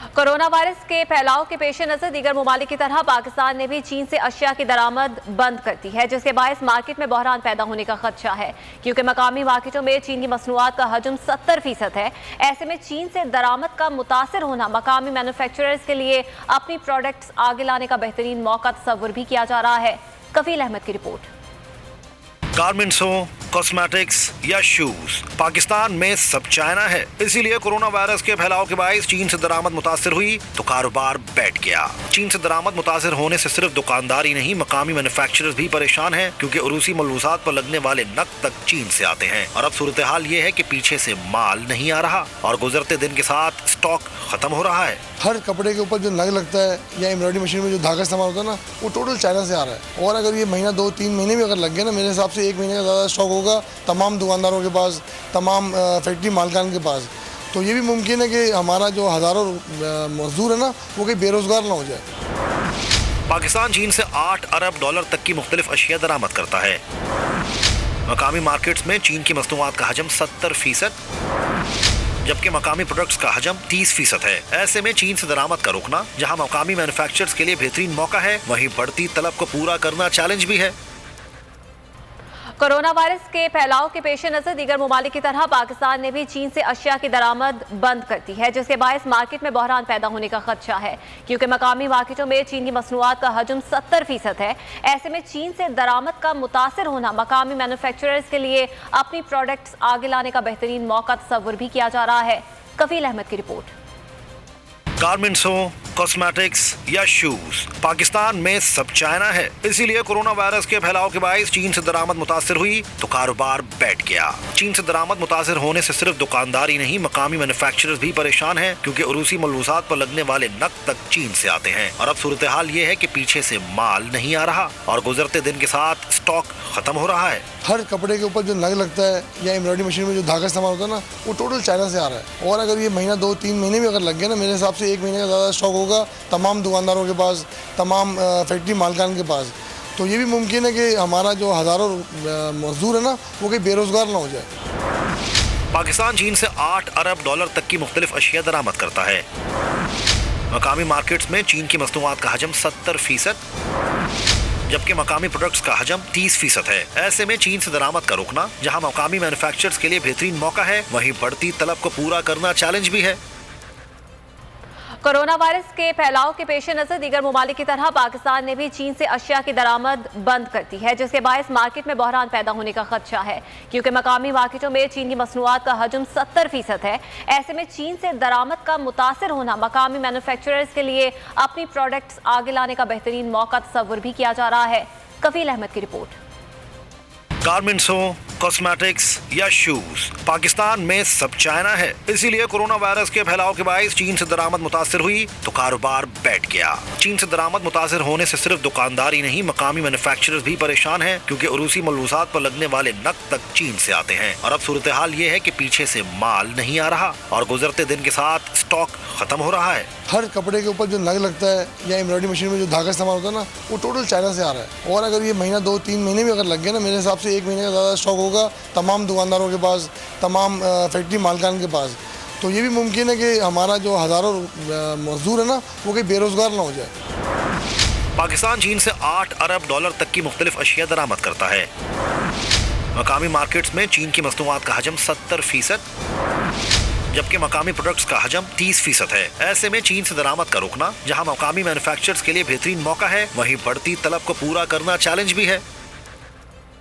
Corona virus के फैलाव के पेश नज़र दीगर ममालिक की तरह पाकिस्तान ने भी चीन से अशिया की दरामद बंद कर दी है, जिसके बायस मार्केट में बहरान पैदा होने का खदशा है, क्योंकि मकामी मार्केटों में चीन की मसनूआत का हजम 70% है। ऐसे में चीन से दरामद का मुतासर होना मकामी मैन्युफैक्चरर्स के लिए अपनी प्रोडक्ट्स आगे लाने का बेहतरीन मौका तस्वुर भी किया जा रहा है। कफील अहमद की रिपोर्ट। गारमेंट्स हो, कॉस्मेटिक्स या शूज, पाकिस्तान में सब चाइना है। इसीलिए कोरोना वायरस के फैलाव के बायस चीन से दरामद मुतासर हुई तो कारोबार बैठ गया। चीन से दरामद मुतासर होने से सिर्फ दुकानदार ही नहीं, मकामी मैन्युफैक्चरर्स भी परेशान हैं, क्योंकि उरूसी मलबूसात पर लगने वाले नग तक चीन से आते हैं। और अब सूरत हाल ये है कि पीछे से माल नहीं आ रहा और गुजरते दिन के साथ स्टॉक खत्म हो रहा है। हर कपड़े के ऊपर जो नग लगता है या एम्ब्रॉयडरी मशीन में जो धागा इस्तेमाल होता है ना, वो टोटल चाइना से आ रहा है। और अगर ये महीना 2-3 महीने भी अगर लग गए ना, मेरे हिसाब से 1 महीने का ज़्यादा स्टॉक होगा तमाम दुकानदारों के पास, तमाम फैक्ट्री मालकान के पास। तो ये भी मुमकिन है कि हमारा जो हज़ारों मजदूर है ना, वो कहीं बेरोज़गार ना हो जाए। पाकिस्तान चीन से $8 अरब तक की मुख्तलिफ अशिया दरामद करता है। मकामी मार्केट्स में चीन की मसनूआत का हजम 70%, जबकि मकामी प्रोडक्ट्स का हजम 30% है। ऐसे में चीन से दरामद का रुकना, जहां मकामी मैन्युफैक्चरर्स के लिए बेहतरीन मौका है, वहीं बढ़ती तलब को पूरा करना चैलेंज भी है। कोरोना वायरस के फैलाव के पेश नज़र दीगर ममालिक की तरह पाकिस्तान ने भी चीन से अशिया की दरामद बंद कर दी है, जिसके बायस मार्केट में बहरान पैदा होने का खदशा है, क्योंकि मकामी मार्केटों में चीन की मसनूआत का हजम 70% है। ऐसे में चीन से दरामद का मुतासर होना मकामी मैन्युफैक्चरर्स के लिए अपनी प्रोडक्ट्स आगे लाने का बेहतरीन मौका तस्वुर भी किया जा रहा है। कफील अहमद की रिपोर्ट। गारमेंट्स हो, कॉस्मेटिक्स या शूज, पाकिस्तान में सब चाइना है। इसीलिए कोरोना वायरस के फैलाव के बायस चीन से दरामद मुतासर हुई तो कारोबार बैठ गया। चीन से दरामद मुतासर होने से सिर्फ दुकानदार ही नहीं, मकामी मैन्युफैक्चरर्स भी परेशान हैं, क्योंकि उरूसी मलबूसात पर लगने वाले नग तक चीन से आते हैं। और अब सूरत हाल ये है कि पीछे से माल नहीं आ रहा और गुजरते दिन के साथ स्टॉक खत्म हो रहा है। हर कपड़े के ऊपर जो नग लगता है या एम्ब्रॉयडरी मशीन में जो धागा इस्तेमाल होता है ना, वो टोटल चाइना से आ रहा है। और अगर ये महीना 2-3 महीने भी अगर लग गए ना, मेरे हिसाब से 1 महीने का ज़्यादा स्टॉक होगा तमाम दुकानदारों के पास, तमाम फैक्ट्री मालकान के पास। तो ये भी मुमकिन है कि हमारा जो हज़ारों मजदूर है ना, वो कहीं बेरोज़गार ना हो जाए। पाकिस्तान चीन से $8 अरब तक की मुख्तलिफ अशिया दरामद करता है। मकामी मार्केट्स में चीन की मसनूआत का हजम 70%, जबकि मकामी प्रोडक्ट्स का हजम 30% है। ऐसे में चीन से दरामद का रुकना, जहां मकामी मैन्युफैक्चरर्स के लिए बेहतरीन मौका है, वहीं बढ़ती तलब को पूरा करना चैलेंज भी है। कोरोना वायरस के फैलाव के पेश नज़र दीगर ममालिक की तरह पाकिस्तान ने भी चीन से अशिया की दरामद बंद कर दी है, जिसके बायस मार्केट में बहरान पैदा होने का खदशा है, क्योंकि मकामी मार्केटों में चीन की मसनूआत का हजम 70% है। ऐसे में चीन से दरामद का मुतासर होना मकामी मैन्युफैक्चरर्स के लिए अपनी प्रोडक्ट्स आगे लाने का बेहतरीन मौका तस्वुर भी किया जा रहा है। कफील अहमद की रिपोर्ट। गारमेंट्स हो, कॉस्मेटिक्स या शूज, पाकिस्तान में सब चाइना है। इसीलिए कोरोना वायरस के फैलाव के बायस चीन से दरामद मुतासर हुई तो कारोबार बैठ गया। चीन से दरामद मुतासर होने से सिर्फ दुकानदार ही नहीं, मकामी मैन्युफैक्चरर्स भी परेशान हैं, क्योंकि उरूसी मलबूसात पर लगने वाले नग तक चीन से आते हैं। और अब सूरत हाल ये है कि पीछे से माल नहीं आ रहा और गुजरते दिन के साथ स्टॉक खत्म हो रहा है। हर कपड़े के ऊपर जो नग लगता है या एम्ब्रॉयडरी मशीन में जो धागा इस्तेमाल होता है ना, वो टोटल चाइना से आ रहा है। और अगर ये महीना 2-3 महीने भी अगर लग गए ना, मेरे हिसाब से 1 महीने का ज़्यादा स्टॉक होगा तमाम दुकानदारों के पास, तमाम फैक्ट्री मालकान के पास। तो ये भी मुमकिन है कि हमारा जो हज़ारों मजदूर है ना, वो कहीं बेरोज़गार ना हो जाए। पाकिस्तान चीन से $8 अरब तक की मुख्तलिफ अशिया दरामद करता है। मकामी मार्केट्स में चीन की मसनूआत का हजम 70%, जबकि मकामी प्रोडक्ट्स का हजम 30% है। ऐसे में चीन से दरामद का रुकना, जहां मकामी मैन्युफैक्चरर्स के लिए बेहतरीन मौका है, वहीं बढ़ती तलब को पूरा करना चैलेंज भी है।